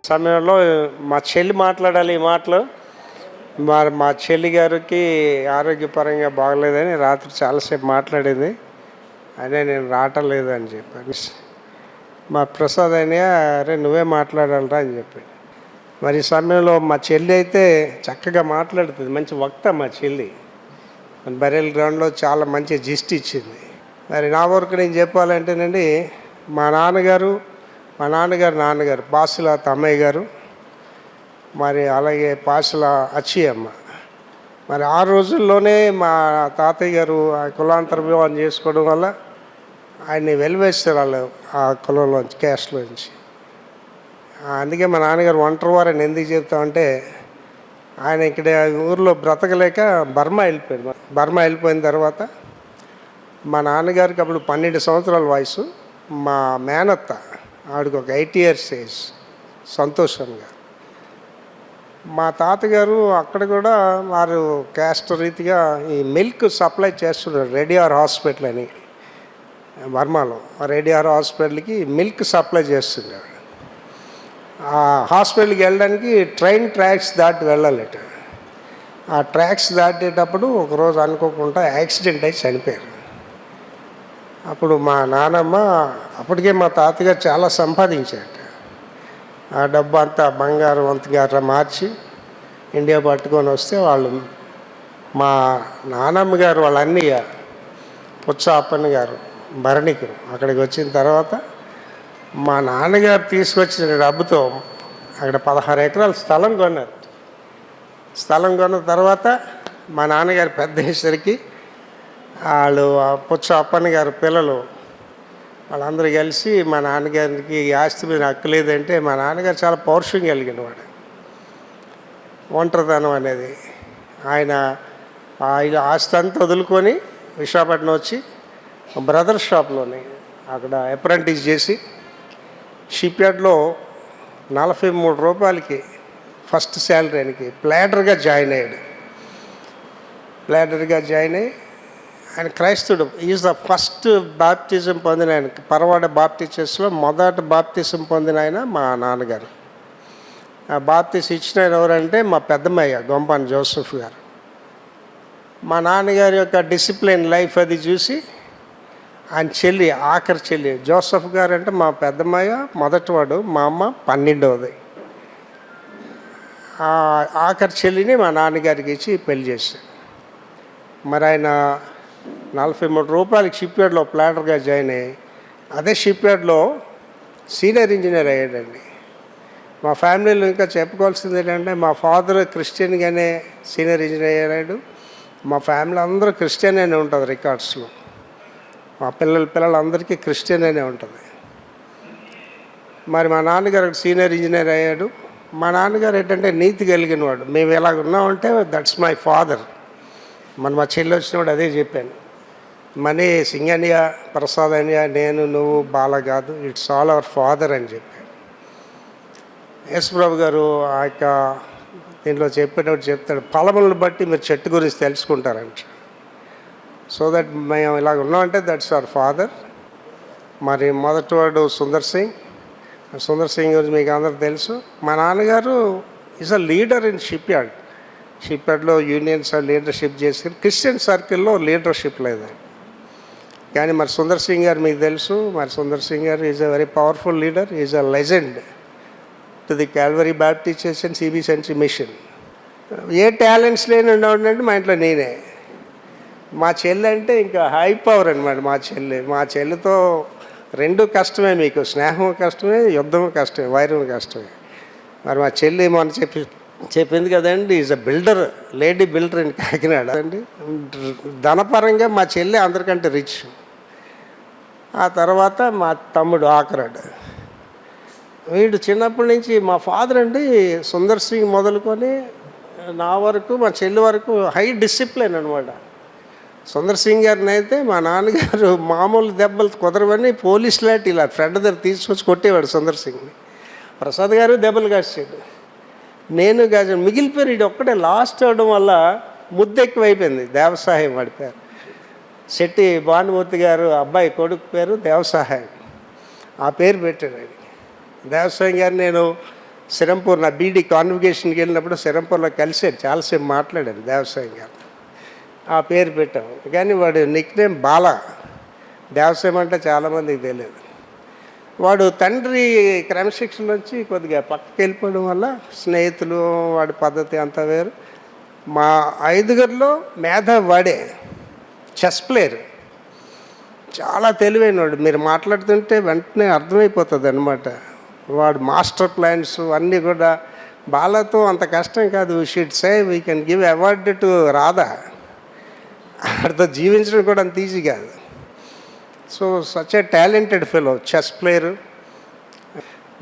సమయంలో మా చెల్లి మాట్లాడాలి ఈ మాటలు. మా చెల్లి గారికి ఆరోగ్యపరంగా బాగలేదని రాత్రి చాలాసేపు మాట్లాడింది. అదే నేను రావటం లేదు అని చెప్పాను. మా ప్రసాద్ అయినా అరే నువ్వే మాట్లాడాలరా అని చెప్పాడు. మరి ఈ సమయంలో మా చెల్లి అయితే చక్కగా మాట్లాడుతుంది, మంచి వక్త మా చెల్లి. బరేల్ గ్రౌండ్లో చాలా మంచి జిస్ట్ ఇచ్చింది. మరి నా వరకు నేను చెప్పాలంటేనండి, మా నాన్నగారు నాన్నగారు పాసుల తమ్మయ్య గారు, మరి అలాగే పాసుల అచ్చయ్యమ్మ. మరి ఆ రోజుల్లోనే మా తాతయ్య గారు ఆ కులాంతర వివాహం చేసుకోవడం వల్ల ఆయన్ని వెలివేస్తారు వాళ్ళు ఆ కులంలోంచి, క్యాస్ట్లోంచి. అందుకే మా నాన్నగారు ఒంటరి వారని ఎందుకు చెప్తామంటే, ఆయన ఇక్కడ ఊర్లో బ్రతకలేక బర్మా వెళ్ళిపోయాడు. బర్మా వెళ్ళిపోయిన తర్వాత మా నాన్నగారికి అప్పుడు 12 సంవత్సరాల వయసు. మా మేనత్త ఆవిడకి ఒక 8 years ఏజ్, సంతోషంగా. మా తాతగారు అక్కడ కూడా వారు క్యాస్ట్ రీతిగా ఈ మిల్క్ సప్లై చేస్తున్నారు. రెడీఆర్ హాస్పిటల్ అని బర్మాలో, రెడీఆర్ హాస్పిటల్కి మిల్క్ సప్లై చేస్తున్నారు. ఆ హాస్పిటల్కి వెళ్ళడానికి ట్రైన్ ట్రాక్స్ దాటి వెళ్ళాలట. ఆ ట్రాక్స్ దాటేటప్పుడు ఒకరోజు అనుకోకుండా యాక్సిడెంట్ అయి చనిపోయారు. అప్పుడు మా నానమ్మ, అప్పటికే మా తాతగారు చాలా సంపాదించారు. ఆ డబ్బు అంతా బంగారం వంతగా మార్చి ఇండియా పట్టుకొని వస్తే వాళ్ళు, మా నానమ్మ గారు వాళ్ళ అన్నయ్య పుచ్చ అప్పన్న గారు భరణికులు అక్కడికి వచ్చిన తర్వాత మా నాన్నగారు తీసుకొచ్చిన డబ్బుతో అక్కడ 16 ఎకరాల స్థలం కొన్నారు. స్థలం కొన్న తర్వాత మా నాన్నగారు పెద్ద అయ్యేసరికి వాళ్ళు పుచ్చ అప్పన్న గారు పిల్లలు వాళ్ళందరూ కలిసి మా నాన్నగారికి ఆస్తి మీద హక్కు లేదంటే, మా నాన్నగారు చాలా పౌరుషం కలిగిన వాడు. ఒంటరితనం అనేది ఆయన ఆస్తి అంతా వదులుకొని విశాఖపట్నం వచ్చి బ్రదర్ షాప్లోని అక్కడ అప్రెంటిస్ చేసి షిప్యార్డ్లో 43 రూపాయలకి ఫస్ట్ శాలరీ ఆయనకి ప్లాడర్గా జాయిన్ అయ్యాడు. ప్లాడర్గా జాయిన్ అయ్యి ఆయన క్రైస్తవుడు. ఈజ్ ద ఫస్ట్ బాప్టిజం పొందిన ఆయన. పరవాడ బాప్టిస్ట్లో మొదటి బాప్టిజం పొందిన ఆయన మా నాన్నగారు. ఆ బాప్టిస్ ఇచ్చిన ఆయన ఎవరంటే మా పెద్దమ్మయ్య గొంపాని జోసెఫ్ గారు. మా నాన్నగారి యొక్క డిసిప్లిన్ లైఫ్ అది చూసి ఆయన చెల్లి, ఆఖరి చెల్లి జోసెఫ్ గారు అంటే మా పెద్దమ్మయ్య మొదటివాడు, మా అమ్మ 12వది. ఆఖరి చెల్లిని మా నాన్నగారికి ఇచ్చి పెళ్లి చేశారు. మరి ఆయన 43 రూపాయలకి షిప్యార్డ్లో ప్లాడర్గా జాయిన్ అయ్యి అదే షిప్యార్డ్లో సీనియర్ ఇంజనీర్ అయ్యాడండి. మా ఫ్యామిలీలో ఇంకా చెప్పుకోవాల్సింది ఏంటంటే, మా ఫాదర్ క్రిస్టియన్గానే సీనియర్ ఇంజనీర్ అయ్యాడు. మా ఫ్యామిలీ అందరూ క్రిస్టియన్ అనే ఉంటుంది రికార్డ్స్లో. మా పిల్లలందరికీ క్రిస్టియన్ అనే ఉంటుంది. మరి మా నాన్నగారు సీనియర్ ఇంజనీర్ అయ్యాడు. మా నాన్నగారు ఏంటంటే నీతి కలిగిన వాడు. మేము ఎలాగ ఉన్నామంటే దట్స్ మై ఫాదర్. మా చెల్లి వచ్చినప్పుడు అదే చెప్పాను, మనీ సింగన్య ప్రసాద్ అన్య నేను నువ్వు బాల కాదు, ఇట్స్ ఆల్ అవర్ ఫాదర్ అని చెప్పాను. ఎస్ ప్రభు గారు ఆ యొక్క దీంట్లో చెప్పేటప్పుడు చెప్తాడు, ఫలములను బట్టి మీరు చెట్టు గురించి తెలుసుకుంటారంట. సో దట్ మేము ఇలాగ ఉన్నామంటే దట్స్ అవర్ ఫాదర్. మరి మొదటివాడు సుందర్ సింగ్ గురించి మీకు అందరూ తెలుసు. మా నాన్నగారు ఈజ్ అ లీడర్ ఇన్ షిప్యార్డ్లో యూనియన్స్ లీడర్షిప్ చేసి, క్రిస్టియన్ సర్కిల్లో లీడర్షిప్ లేదు. కానీ మరి సుందర్ సింగ్ గారు మీకు తెలుసు. మరి Sundar Singh garu is a very powerful leader, is a legend to the Calvary Baptist church and CB sentry mission. ఏ టాలెంట్స్ లేని ఉండేవాడినంటే మా ఇంట్లో నేనే. మా చెల్లి అంటే ఇంకా హై పవర్ అనమాట. మా చెల్లితో రెండు కష్టమే, మీకు స్నేహం కష్టమే, యుద్ధం కష్టమే, వైరం కష్టమే. మరి మా చెల్లి మొన్న చెప్పింది కదండి, is a builder, lady builder in Kakinada అండి. ధనపరంగా మా చెల్లి అందరికంటే రిచ్. ఆ తర్వాత మా తమ్ముడు ఆఖరాడు. వీడు చిన్నప్పటి నుంచి మా ఫాదర్ అండి సుందర్ సింగ్ మొదలుకొని నా వరకు, మా చెల్లి వరకు హై డిసిప్లిన్ అనమాట. సుందర్ సింగ్ గారిని అయితే మా నాన్నగారు మామూలు దెబ్బలు కుదరవని పోలీస్ లాంటి ఇలా ఫ్రెండ్ దగ్గర తీసుకొచ్చి కొట్టేవాడు సుందర్ సింగ్ని. ప్రసాద్ గారు దెబ్బలు కాసాడు, నేను కాదు, మిగిలిపోయారు. వీడు ఒక్కడే లాస్ట్ అవడం వల్ల ముద్దు ఎక్కువైపోయింది. దేవసాయం వాడి పేరు. శెట్టి భానుమూర్తి గారు అబ్బాయి కొడుకు పేరు దేవసాయం, ఆ పేరు పెట్టాడు ఆయనకి. దేవసాయం గారు నేను సిరంపూర్ నా బీడీ కాన్వికేషన్కి వెళ్ళినప్పుడు సిరంపూర్లో కలిసాడు, చాలాసేపు మాట్లాడాను దేవసాయం గారు, ఆ పేరు పెట్టాం. కానీ వాడు నిక్నేమ్ బాలా. దేవసాయం అంటే చాలామందికి తెలియదు. వాడు తండ్రి క్రమశిక్షణ నుంచి కొద్దిగా పక్కకి వెళ్ళిపోవడం వల్ల స్నేహితులు, వాడి పద్ధతి అంతా వేరు. మా 5గురిలో మేధావి వాడే, చెస్ ప్లేయర్, చాలా తెలివైనవాడు. మీరు మాట్లాడుతుంటే వెంటనే అర్థమైపోతుంది అనమాట. వాడు మాస్టర్ ప్లాన్స్ అన్నీ కూడా. బాలాతో అంత కష్టం కాదు. We should say we can give award to Radha. వాడితో జీవించడం కూడా అంత ఈజీ కాదు. So such a talented fellow, chess player.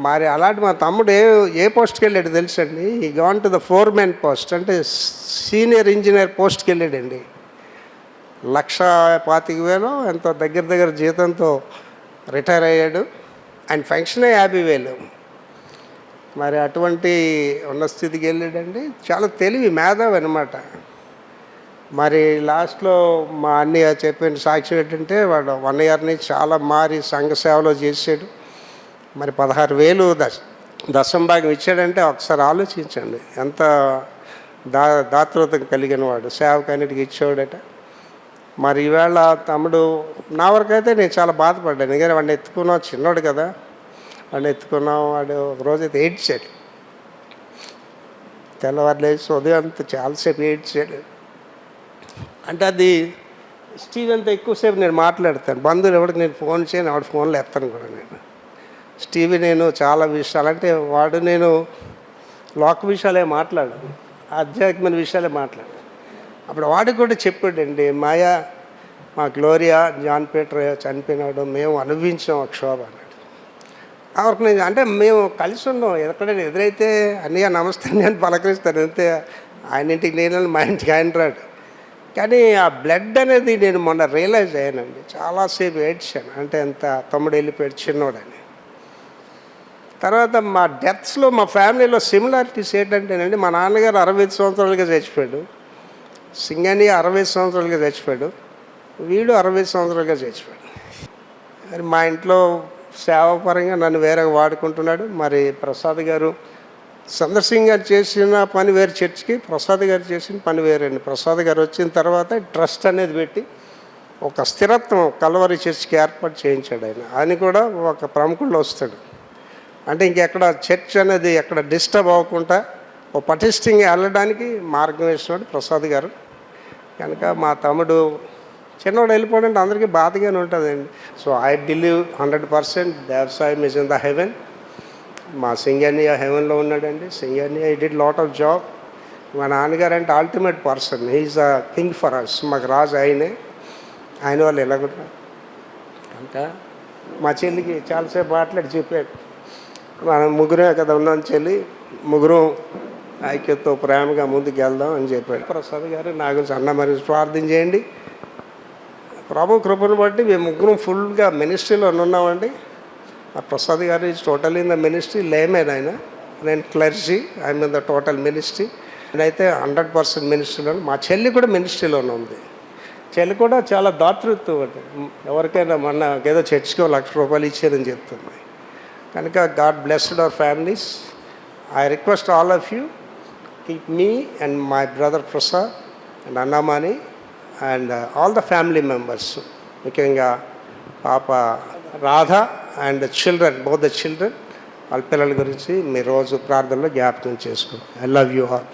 మరి అలాంటి మా తమ్ముడు ఏ పోస్ట్కి వెళ్ళాడు తెలుసండి? ఈ gone to the 4-man post, అంటే సీనియర్ ఇంజనీర్ పోస్ట్కి వెళ్ళాడండి. 1,25,000 ఎంతో దగ్గర జీతంతో రిటైర్ అయ్యాడు. ఆయన ఫంక్షనే 50,000. మరి అటువంటి ఉన్న స్థితికి వెళ్ళాడండి. చాలా తెలివి, మేధావి అనమాట. మరి లాస్ట్లో మా అన్నయ్య చెప్పిన సాక్ష్యం ఏంటంటే, వాడు 1 year నుంచి చాలా మారి సంఘ సేవలో చేసాడు. మరి 16,000 దశంభాగం ఇచ్చాడంటే ఒకసారి ఆలోచించండి, ఎంత దాతృత్వం కలిగిన వాడు. సేవకన్నిటికి ఇచ్చేవాడట. మరి ఈవేళ తమ్ముడు, నా వరకైతే నేను చాలా బాధపడ్డాను. ఎందుకంటే వాడిని ఎత్తుకున్నాం, చిన్నోడు కదా, వాడిని ఎత్తుకున్నాం. వాడు ఒకరోజైతే ఏడ్చాడు, తెల్లవారు లేచి ఉదయం అంతా చాలాసేపు ఏడ్చాడు. అంటే అది స్టీవెన్తో ఎక్కువసేపు నేను మాట్లాడతాను. బంధువులు ఎవరికి నేను ఫోన్ చేయను, వాడు ఫోన్లో ఎత్తాను కూడా నేను. స్టీవీ నేను చాలా విషయాలు, అంటే వాడు నేను లోక విషయాలే మాట్లాడాను, ఆధ్యాత్మిక విషయాలే మాట్లాడాను. అప్పుడు వాడికి కూడా చెప్పాడండి, మాయా మా గ్లోరియా జాన్ పీటర్ చనిపోయినాడు, మేము అనుభవించాం ఆ క్షోభ అన్నాడు. అవరకు నేను, అంటే మేము కలిసి ఉన్నాం, ఎక్కడైనా ఎదురైతే అన్నయ్య నమస్తే అని పలకరిస్తాను అంతే. ఆయన ఇంటికి నేను, మా ఇంటికి ఆయన రాడు. కానీ ఆ బ్లడ్ అనేది నేను మొన్న రియలైజ్ అయ్యానండి. చాలాసేపు ఏడ్చాను, అంటే ఎంత తమ్ముడు వెళ్ళిపోయాడు చిన్నోడని. తర్వాత మా డెత్స్లో మా ఫ్యామిలీలో సిమిలారిటీస్ ఏంటంటేనండి, మా నాన్నగారు 65 సంవత్సరాలుగా చచ్చిపోయాడు, సింగన్నయ్య 60 సంవత్సరాలుగా చచ్చిపోయాడు, వీడు 60 సంవత్సరాలుగా చచ్చిపోయాడు. మరి మా ఇంట్లో సేవాపరంగా నన్ను వేరే వాడుకుంటున్నాడు. మరి ప్రసాద్ గారు, సందర్శన్ గారు చేసిన పని వేరు చర్చికి, ప్రసాద్ గారు చేసిన పని వేరండి. ప్రసాద్ గారు వచ్చిన తర్వాత ట్రస్ట్ అనేది పెట్టి ఒక స్థిరత్వం కల్వరి చర్చికి ఏర్పాటు చేయించాడు ఆయన. ఆయన కూడా ఒక ప్రముఖుల్లో వస్తాడు. అంటే ఇంకెక్కడ చర్చ్ అనేది ఎక్కడ డిస్టర్బ్ అవ్వకుండా ఒక పటిష్టంగా వెళ్ళడానికి మార్గం వేసినాడు ప్రసాద్ గారు. కనుక మా తమ్ముడు చిన్నవాడు వెళ్ళిపోవడంటే అందరికీ బాధగానే ఉంటుందండి. So I believe 100% Devasayam is in the heaven. మా సింగన్నయ్య హెవెన్లో ఉన్నాడండి. సింగన్నయ్య ఈ డిడ్ లాట్ ఆఫ్ జాబ్. మా నాన్నగారు అంటే ultimate person, he's a king for us. మాకు రాజు ఆయనే, ఆయన వాళ్ళు ఎలాగుంటారు. అంతా మా చెల్లికి చాలాసేపు మాట్లాడి చెప్పాడు, మనం ముగ్గురే కదా ఉన్నాం చెల్లి, ముగ్గురం ఐక్యతతో ప్రేమగా ముందుకు వెళ్దాం అని చెప్పాడు ప్రసాద్ గారు. నా గురించి అన్న మరి ప్రార్థన చేయండి. ప్రభు కృపను బట్టి మేము ముగ్గురం ఫుల్గా మినిస్ట్రీలో ఉన్నామండి. ఆ ప్రసాద్ గారు is total in the ministry, layman ఆయన, నేను clergy, I am in the total ministry. నేనైతే 100% మినిస్ట్రీలో. మా చెల్లి కూడా మినిస్ట్రీలోనే ఉంది. చెల్లి కూడా చాలా దాతృత్వం అండి. ఎవరికైనా మొన్న ఏదో చర్చికి ₹1,00,000 ఇచ్చారని చెప్తుంది. కనుక God blessed our families. I request all of you, keep me and my brother Prasad and Annamani and all the family members, ముఖ్యంగా పాప Radha and children, both the children, వాళ్ళ పిల్లల గురించి మీరు రోజు ప్రార్థనలో జ్ఞాపకం చేసుకోండి. I love you all.